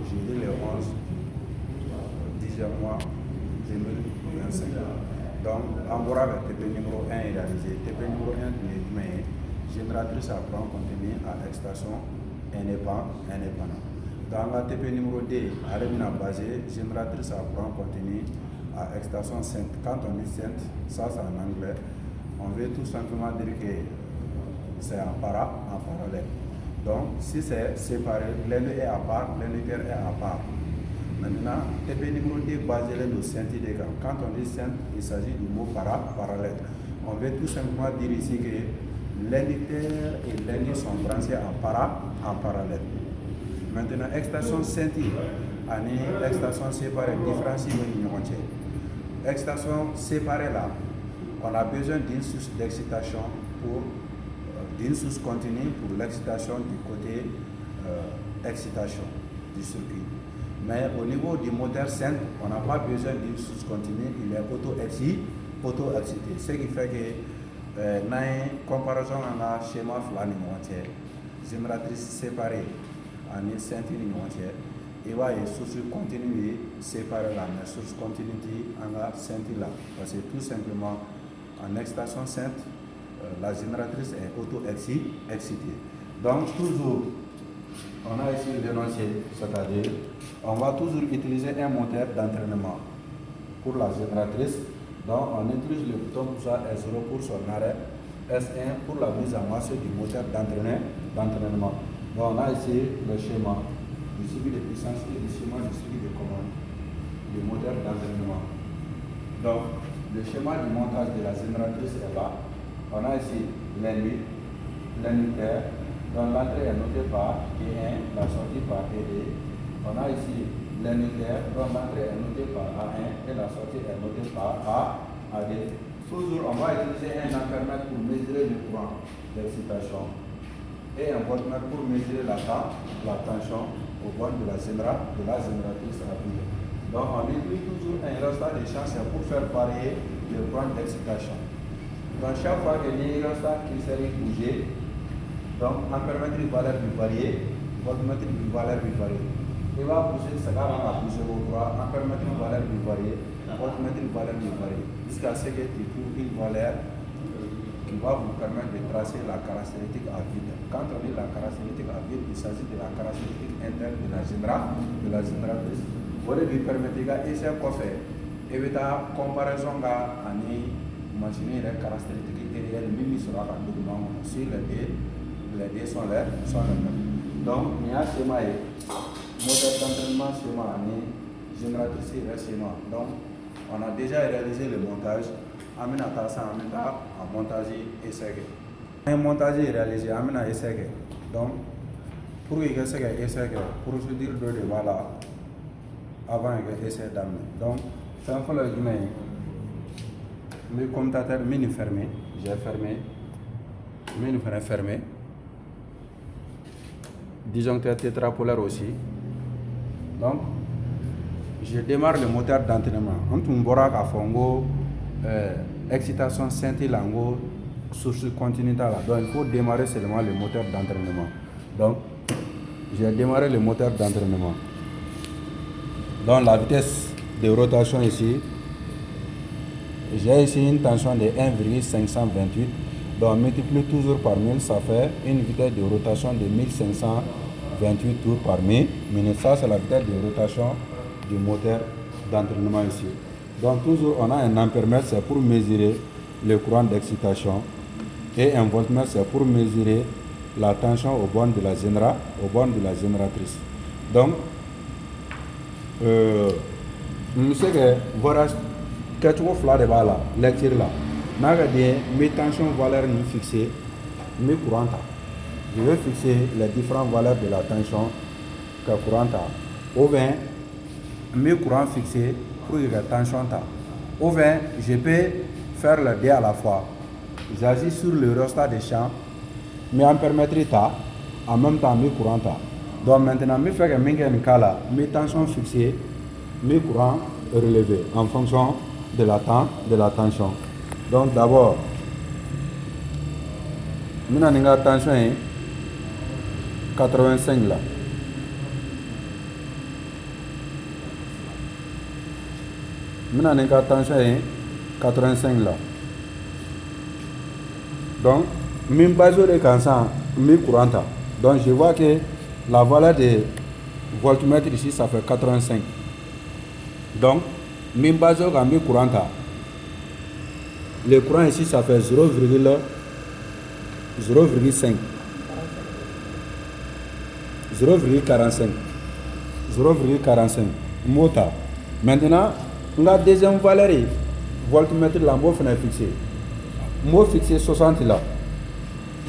jeudi le 11 10e mois 2025. Donc, en bora avec TP numéro 1 réalisé. TP numéro 1 mais génératrice à courant continu à excitation indépendant. Dans la TP numéro 2, elle est basée génératrice à courant continu à excitation sainte. Quand on dit sainte, ça c'est en anglais, on veut tout simplement dire que c'est en parallèle. Donc, si c'est séparé, l'un est à part, l'unitaire est à part. Maintenant, TP numéro 2 basé sur le sainte des gants. Quand on dit sainte, il s'agit du mot parallèle. On veut tout simplement dire ici que l'unitaire et l'unité sont branchés en parallèle. Maintenant, excitation sainte, excitation séparée, différenciée de excitation séparée là, on a besoin d'une source d'excitation d'une source continue pour l'excitation du côté excitation du circuit. Mais au niveau du moteur sainte, on n'a pas besoin d'une source continue, il est auto-excité. Ce qui fait que dans une comparaison à la schéma flan génératrice séparée en une sainte il va y source continue séparée là, mais source continue en la sainte là. Parce que tout simplement en excitation sainte, la génératrice est auto-excitée. Donc toujours, on a ici le dénoncé, c'est-à-dire on va toujours utiliser un moteur d'entraînement pour la génératrice. Donc on utilise le bouton pour ça S0 pour son arrêt, S1 pour la mise en marche du moteur d'entraînement. Donc on a ici le schéma du circuit de puissance et le schéma du circuit de commande du moteur d'entraînement. Donc le schéma du montage de la génératrice est là. On a ici l'unitaire, dont l'entrée est notée par E1, la sortie par ED. On a ici l'unitaire, dont l'entrée est notée par A1 et la sortie est notée par AD. Toujours, on va utiliser un ampèremètre pour mesurer le courant d'excitation et un voltmètre pour mesurer la tension au bord de la génératrice rapide. Donc, on utilise toujours un rhéostat de champ pour faire varier le courant d'excitation. Donc, chaque fois que l'aérostat qui s'est bougé, donc ampèremètre de valeur du varié, voltmètre de valeur du varié. Il va bouger, ça va bouger au droit, ampèremètre de valeur du varié, voltmètre de valeur du varié, jusqu'à ce que tu trouves une valeur qui va vous permettre de tracer la caractéristique à vide. Quand on dit la caractéristique à vide, il s'agit de la caractéristique interne de la génératrice. Vous lui permettez d'essayer quoi faire. Et vous avez comparaison avec machine les caractéristiques réelles, même sur la document, si les deux sont les mêmes. Donc, il y a un schéma, moteur d'entraînement, schéma, génératrice et schéma. Donc, on a déjà réalisé le montage. Amina Tassa, Amina a montage essai. Un montage réalisé, Amina essai. Donc, pour y essai, procédure de voilà, avant essai d'amener. Donc, c'est un peu le domaine. Le commutateur mini fermé, j'ai fermé, mini fermé, disjoncteur tétrapolaire aussi. Donc, je démarre le moteur d'entraînement. On tombera à fongo, excitation scintille lango, source continentale. Donc, il faut démarrer seulement le moteur d'entraînement. Donc, j'ai démarré le moteur d'entraînement. Donc, la vitesse de rotation ici. J'ai ici une tension de 1,528, donc multiplie toujours par 1000, ça fait une vitesse de rotation de 1528 tours par minute. Ça, c'est la vitesse de rotation du moteur d'entraînement ici. Donc toujours, on a un ampèremètre, c'est pour mesurer le courant d'excitation, et un voltmètre, c'est pour mesurer la tension au borne de la génératrice. Donc, je sais que voilà. Quelque chose de bala, lecture là. N'a dit mes tensions valeurs nous fixées, mes courants. Je vais fixer les différentes valeurs de la tension que courant a. Au 20, mes courants fixés pour la tension ta. Au 20, je peux faire les deux à la fois. J'agis sur le rhéostat des champs, mais en permettre en même temps mes courants ta. Donc maintenant, je fais que mes tensions fixées, mes courants relevés en fonction de la tension. Donc d'abord, la tension est 85 là. Maintenant, la tension est 85 là. Donc, min base de cancer, mi courante. Donc, je vois que la valeur de voltmètre ici, ça fait 85. Donc, min base de mi courante. Le courant ici, ça fait 0,5. 0,45. 0,45. Mota. Maintenant, la deuxième valeur est voltmètre là, moi je fixé. Moi fixé 60 là.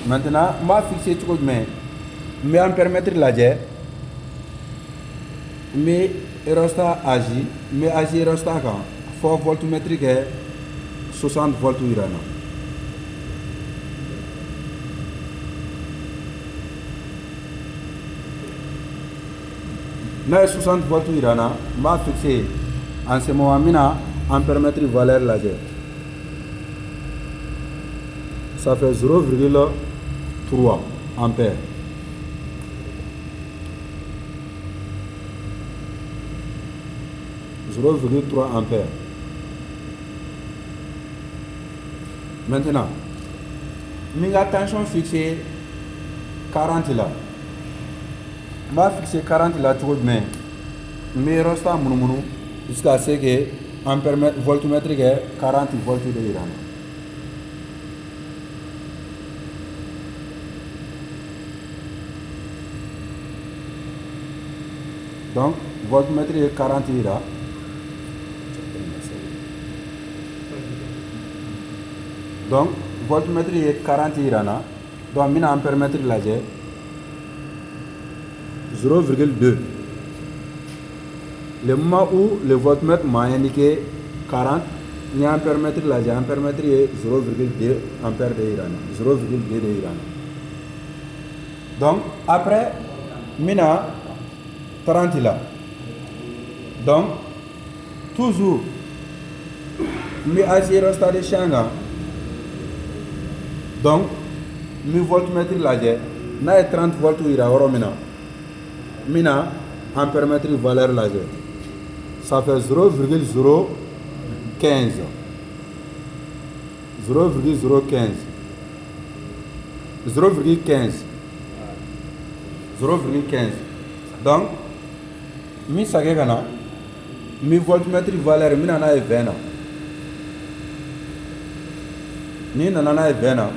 Maintenant, moi fixé tout mais ampèremètre là j'ai mais resta agi, mais agi resta quand faut voltmètre que 60 volts irana. Mais 60 volts irana, m'a fixé en ce moment mina ampèremètre valeur là j'ai. Ça fait 0,3 ampères. Ampères. Maintenant, la tension fixée 40 là. Ma fixé 40 là tout mais resta moumounou jusqu'à ce que ampèremètre voltmètre est 40 volts de Iran. Donc, voltmètre est 40 Iran. Donc, voltmètre est 40 Irana. Donc, mina ampèremètre là j'ai 0,2. Le moment où le voltmètre m'a indiqué 40, il y a ampèremètre là j'ai ampèremètre est 0,2 ampères de Irana. 0,2 de Irana. Donc, après, mina 30 là. Donc, toujours, mi agir au stade de changa. Donc, mi voltmètre là j'ai, na 30 volts ira oro mina ampèremètre valeur là j'ai. Ça fait 0,015. 0,015. 0,15. 0,15. Donc, mi sage kana, mi voltmètre valeur mina na 20. Ni nana 20.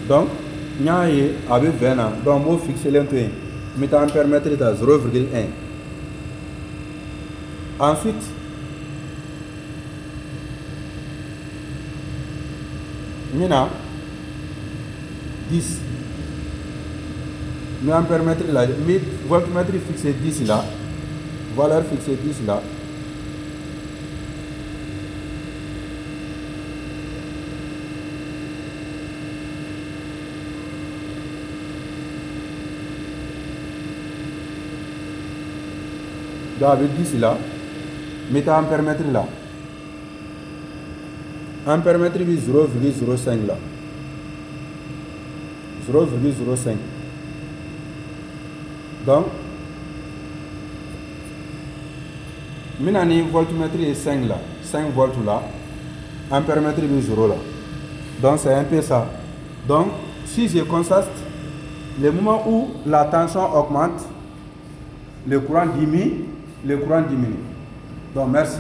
Donc, il y a 20 ans. Donc, moi, fixer l'entrée. Mais ça me permettre de 0,1. Ensuite, mina 10. Mais me permettre là, mais voltmètre fixé 10 là. Valeur fixée 10 là. Avec 10 là, mais un permettre là. Un permettre 0,05 là. 0,05. Donc, minani voltmètre est 5 là. 5 volts là. Un permettre 0 là. Donc, c'est un peu ça. Donc, si je constate, le moment où la tension augmente, le courant diminue. Donc, merci.